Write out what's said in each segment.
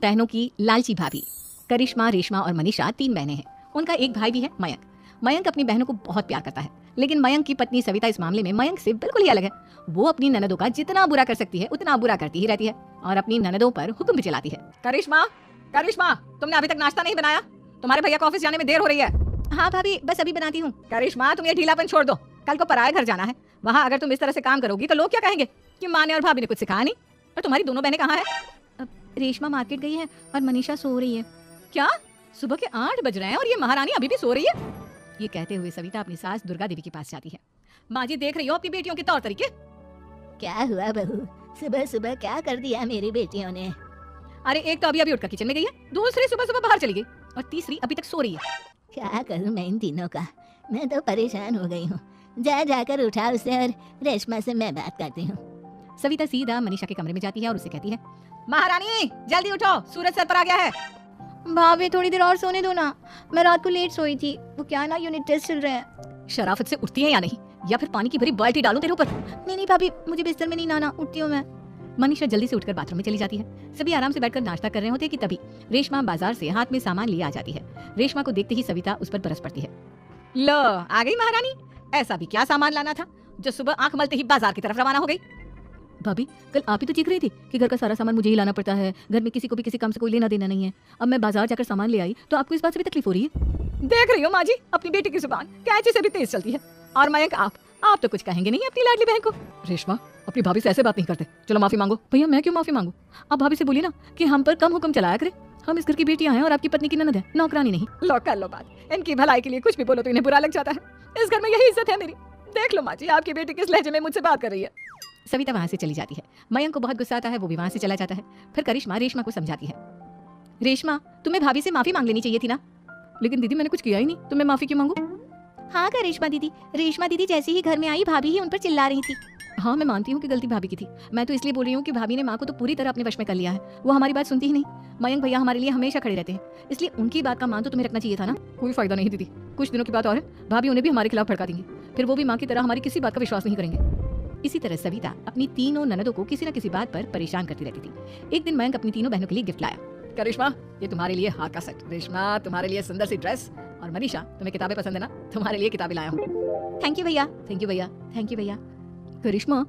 बहनों की लालची भाभी। करिश्मा, रेशमा और मनीषा 3 बहनें हैं। उनका एक भाई भी है, मयंक। मयंक अपनी बहनों को बहुत प्यार करता है, लेकिन मयंक की पत्नी सविता इस मामले में मयंक से बिल्कुल ही अलग है। वो अपनी ननदों का जितना बुरा कर सकती है उतना बुरा करती ही रहती है और अपनी ननदों पर हुक्म भी चलाती है। करिश्मा, करिश्मा, तुमने अभी तक नाश्ता नहीं बनाया? तुम्हारे भैया को ऑफिस जाने में देर हो रही है। हाँ भाभी, बस अभी बनाती हूँ। करिश्मा, तुम ये ढीलापन छोड़ दो। कल को पराये घर जाना है। वहाँ अगर तुम इस तरह से काम करोगी तो लोग क्या कहेंगे कि माँ ने और भाभी ने कुछ सिखाया नहीं। और तुम्हारी दोनों बहनें कहाँ है? रेशमा मार्केट गई है और मनीषा सो रही है। क्या? सुबह के 8 बज रहे हैं और ये महारानी अभी भी सो रही है? ये कहते हुए सविता अपनी सास दुर्गा देवी के पास जाती है। माँ जी, देख रही हो अपनी बेटियों के तौर तरीके? क्या हुआ बहू, सुबह सुबह क्या कर दिया मेरी बेटियों ने? अरे एक तो अभी अभी उठकर किचन में गई है, दूसरी सुबह सुबह बाहर चली गई और तीसरी अभी तक सो रही है। क्या करूं मैं इन तीनों का? मैं तो परेशान हो गई हूँ। जाकर उठा उसे और रेशमा से मैं बात करती हूँ। सविता सीधा मनीषा के कमरे में जाती है और उससे कहती है, महारानी जल्दी उठो, सूरज सर पर आ गया है। भाभी थोड़ी देर और सोने दो ना, मैं रात को लेट सोई थी। वो क्या ना यूनिट टेस्ट चल रहे हैं। शराफत से उठती है या नहीं, या फिर पानी की भरी बाल्टी डालूं तेरे ऊपर? नहीं भाभी, मुझे बिस्तर में नहीं नहाना, उठती हूँ मैं। मनीषा जल्दी से उठकर बाथरूम में चली जाती है। सभी आराम से बैठकर नाश्ता कर रहे होते कि तभी रेशमा बाजार से हाथ में सामान लिए आ जाती है। रेशमा को देखते ही सविता उस पर बरस पड़ती है। लो, आ गई महारानी। ऐसा भी क्या सामान लाना था जो सुबह आंख मलते ही बाजार की तरफ रवाना हो गई? भाभी, कल आप ही तो चीख रही थी कि घर का सारा सामान मुझे ही लाना पड़ता है, घर में किसी को भी किसी काम से कोई लेना देना नहीं है। अब मैं बाजार जाकर सामान ले आई तो आपको इस बात से भी तकलीफ हो रही है? देख रही हो माँ जी, अपनी बेटी की जुबान कैंची से भी तेज चलती है। और मयंक, आप तो कुछ कहेंगे नहीं अपनी लाडली बहन को? रेशमा, अपनी भाभी से ऐसे बात नहीं करते। चलो माफी मांगो। भैया, मैं क्यों माफी मांगू? आप भाभी से बोलिए ना कि हम पर कम हुक्म चलाया करे। हम इस घर की बेटियां हैं और आपकी पत्नी की ननद है, नौकरानी नहीं। लो कर लो बात। इनकी भलाई के लिए कुछ भी बोलो तो इन्हें बुरा लग जाता है। इस घर में यही इज्जत है मेरी। देख लो माँ जी, आपकी बेटी किस लहजे में मुझसे बात कर रही है। सविता वहां से चली जाती है। मयंक को बहुत गुस्सा आता है, वो भी वहां से चला जाता है। फिर करिश्मा रेशमा को समझाती है, रेशमा, तुम्हें भाभी से माफी मांग लेनी चाहिए थी ना। लेकिन दीदी, मैंने कुछ किया ही नहीं, तो मैं माफी क्यों मांगू? हाँ करिश्मा दीदी, रेशमा दीदी जैसे ही घर में आई भाभी ही उन पर चिल्ला रही थी। हाँ, मैं मानती हूँ कि गलती भाभी की थी। मैं तो इसलिए बोल रही हूँ कि भाभी ने माँ को तो पूरी तरह अपने वश में कर लिया है। वो हमारी बात सुनती ही नहीं। मयंक भैया हमारे लिए हमेशा खड़े रहते हैं, इसलिए उनकी बात का मान तो तुम्हें रखना चाहिए था ना। कोई फायदा नहीं दीदी, कुछ दिनों की बात और है, भाभी उन्हें भी हमारे खिलाफ भड़का देंगी। फिर वो भी माँ की तरह हमारी किसी बात का विश्वास नहीं करेंगे। इसी तरह सविता अपनी तीनों ननदों को किसी न किसी बात पर परेशान करती रहती थी। एक दिन मयंक अपनी तीनों बहनों के लिए गिफ्ट लाया। करिश्मा, ये तुम्हारे लिए हार का सेट। रेशमा, तुम्हारे लिए सुंदर सी ड्रेस। और मनीषा, तुम्हें किताबें पसंद है ना, तुम्हारे लिए किताबें लाया हूँ। थैंक यू भैया। थैंक यू भैया, थैंक यू भैया। करिश्मा,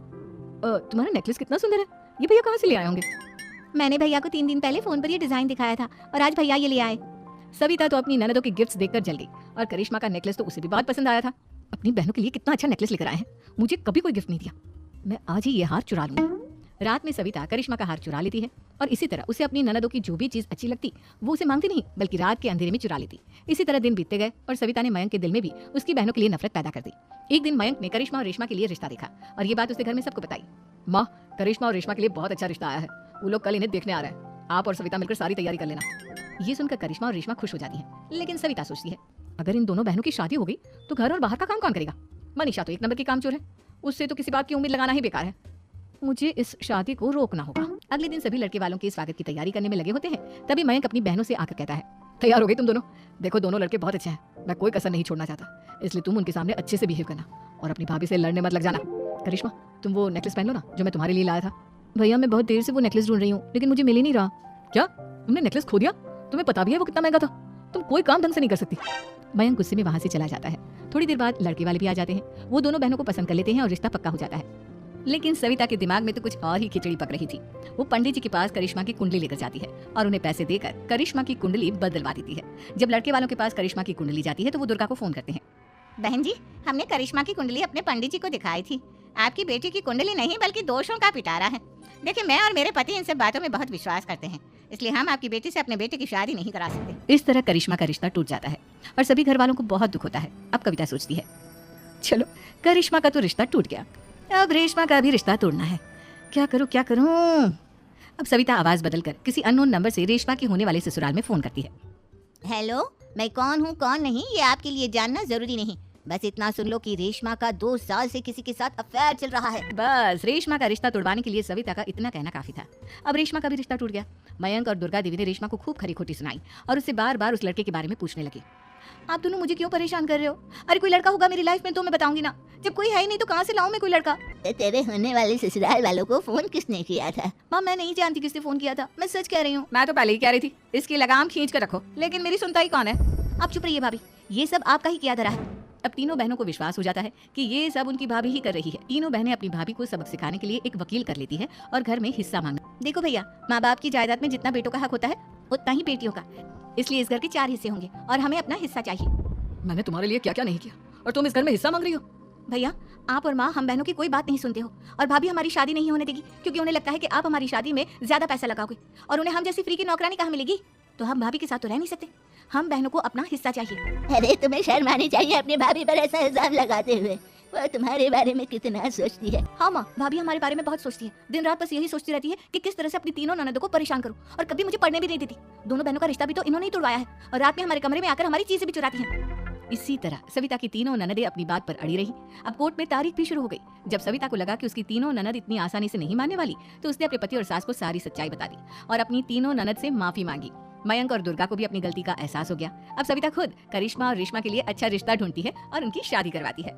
तुम्हारा नेकलेस कितना सुंदर है, ये भैया कहाँ से ले आए होंगे? मैंने भैया को 3 दिन पहले फोन पर ये डिजाइन दिखाया था और आज भैया ये ले आए। सविता तो अपनी ननदों के गिफ्ट्स देखकर जल गई और करिश्मा का नेकलेस तो उसे भी बहुत पसंद आया था। अपनी बहनों के लिए कितना अच्छा नेकलेस लेकर आए हैं, मुझे कभी कोई गिफ्ट नहीं दिया। मैं आज ही ये हार चुरा लूंगी। रात में सविता करिश्मा का हार चुरा लेती है और इसी तरह उसे अपनी ननदों की जो भी चीज अच्छी लगती वो उसे मांगती नहीं, बल्कि रात के अंधेरे में चुरा लेती। इसी तरह दिन बीतते गए और सविता ने मयंक के दिल में भी उसकी बहनों के लिए नफरत पैदा कर दी। एक दिन मयंक ने करिश्मा और रेशमा के लिए रिश्ता देखा और ये बात उसने घर में सबको बताई। माँ, करिश्मा और रेशमा के लिए बहुत अच्छा रिश्ता आया है, वो लोग कल इन्हें देखने आ रहे हैं। आप और सविता मिलकर सारी तैयारी कर लेना। ये सुनकर करिश्मा और रेशमा खुश हो जाती है, लेकिन सविता सोचती है, अगर इन दोनों बहनों की शादी हो गई तो घर और बाहर का काम कौन करेगा? मनीषा तो एक नंबर की कामचोर है, उससे तो किसी बात की उम्मीद लगाना ही बेकार है। मुझे इस शादी को रोकना होगा। अगले दिन सभी लड़के वालों के स्वागत की तैयारी करने में लगे होते हैं। तभी मयंक अपनी बहनों से आकर कहता है, तैयार हो गई तुम दोनों? देखो, दोनों लड़के बहुत अच्छे हैं, मैं कोई कसर नहीं छोड़ना चाहता, इसलिए तुम उनके सामने अच्छे से बिहेव करना और अपनी भाभी से लड़ने मत लग जाना। करिश्मा, तुम वो नेकलेस पहन लो ना जो मैं तुम्हारे लिए लाया था। भैया, मैं बहुत देर से वो नेकलेस ढूंढ रही हूँ, लेकिन मुझे मिल ही नहीं रहा। क्या, तुमने नेकलेस खो दिया? तुम्हें पता भी है वो कितना महंगा था, तुम कोई काम ढंग से नहीं कर सकती। मयंक गुस्से में वहां से चला जाता है। थोड़ी देर बाद लड़के वाले भी आ जाते हैं। वो दोनों बहनों को पसंद कर लेते हैं और रिश्ता पक्का हो जाता है। लेकिन सविता के दिमाग में तो कुछ और ही खिचड़ी पक रही थी। वो पंडित जी के पास करिश्मा की कुंडली लेकर जाती है और उन्हें पैसे देकर करिश्मा की कुंडली बदलवा देती है। जब लड़के वालों के पास करिश्मा की कुंडली जाती है तो वो दुर्गा को फोन करते हैं। बहन जी, हमने करिश्मा की कुंडली अपने पंडित जी को दिखाई थी। आपकी बेटी की कुंडली नहीं बल्कि दोषों का पिटारा है। देखिए, मैं और मेरे पति इन सब बातों में बहुत विश्वास करते हैं, इसलिए हम आपकी बेटी से अपने बेटे की शादी नहीं करा सकते। इस तरह करिश्मा का रिश्ता टूट जाता है और सभी घर वालों को बहुत दुख होता है। अब कविता सोचती है, चलो करिश्मा का तो रिश्ता टूट गया, अब रेशमा का भी रिश्ता तोड़ना है। क्या करूं क्या करूं? अब सविता आवाज बदलकर किसी अननोन नंबर से रेशमा के होने वाले ससुराल में फोन करती है। हेलो, मैं कौन हूँ कौन नहीं ये आपके लिए जानना जरूरी नहीं, बस इतना सुन लो कि रेशमा का 2 साल से किसी के साथ अफेयर चल रहा है। बस रेशमा का रिश्ता तोड़वाने के लिए सविता का इतना कहना काफी था। अब रेशमा का भी रिश्ता टूट गया। मयंक और दुर्गा देवी ने रेशमा को खूब खरी खोटी सुनाई और उससे बार बार उस लड़के के बारे में पूछने लगे। आप दोनों मुझे क्यों परेशान कर रहे हो? अरे कोई लड़का होगा मेरी लाइफ में तो मैं बताऊंगी ना। जब कोई है ही नहीं तो कहाँ से लाऊं मैं कोई लड़का? तेरे होने वाले ससुराल वालों को फोन किसने किया था? माँ मैं नहीं जानती किसने फोन किया था, मैं सच कह रही हूँ। मैं तो पहले ही कह रही थी इसकी लगाम खींच कर रखो, लेकिन मेरी सुनता ही कौन है। आप चुप रहिए भाभी, ये सब आपका ही किया धरा है। अब तीनों बहनों को विश्वास हो जाता है कि ये सब उनकी भाभी ही कर रही है। तीनों बहनें अपनी भाभी को सबक सिखाने के लिए एक वकील कर लेती है और घर में हिस्सा मांगना। देखो भैया, माँ बाप की जायदाद में जितना बेटों का हक होता है उतना ही बेटियों का, इसलिए इस घर के 4 हिस्से होंगे और हमें अपना हिस्सा चाहिए। मैंने तुम्हारे लिए क्या क्या नहीं किया और तुम इस घर में हिस्सा मांग रही हो। भैया आप और माँ हम बहनों की कोई बात नहीं सुनते हो, और भाभी हमारी शादी नहीं होने देगी क्योंकि उन्हें लगता है कि आप हमारी शादी में ज्यादा पैसा लगाओगे और उन्हें हम जैसी फ्री की नौकरानी कहाँ मिलेगी। तो हम भाभी के साथ तो रह नहीं सकते, हम बहनों को अपना हिस्सा चाहिए। अरे तुम्हें शर्म आनी चाहिए अपनी भाभी पर ऐसा इल्जाम लगाते हुए। वो तुम्हारे बारे में कितना सोचती है। हाँ माँ, भाभी हमारे बारे में बहुत सोचती है, दिन रात बस यही सोचती रहती है कि किस तरह से अपनी तीनों ननदों को परेशान करूं, और कभी मुझे पढ़ने भी नहीं देती। दोनों बहनों का रिश्ता भी तो इन्होंने ही तुड़वाया है, और रात में हमारे कमरे में आकर हमारी चीजें भी चुराती हैं। इसी तरह सविता की तीनों ननदें अपनी बात पर अड़ी रही। अब कोर्ट में तारीख भी शुरू हो गई। जब सविता को लगा कि उसकी तीनों ननद इतनी आसानी से नहीं मानने वाली, तो उसने अपने पति और सास को सारी सच्चाई बता दी और अपनी तीनों ननद से माफी मांगी। मयंक और दुर्गा को भी अपनी गलती का एहसास हो गया। अब सविता खुद करिश्मा और रेशमा के लिए अच्छा रिश्ता ढूंढती है और उनकी शादी करवाती है।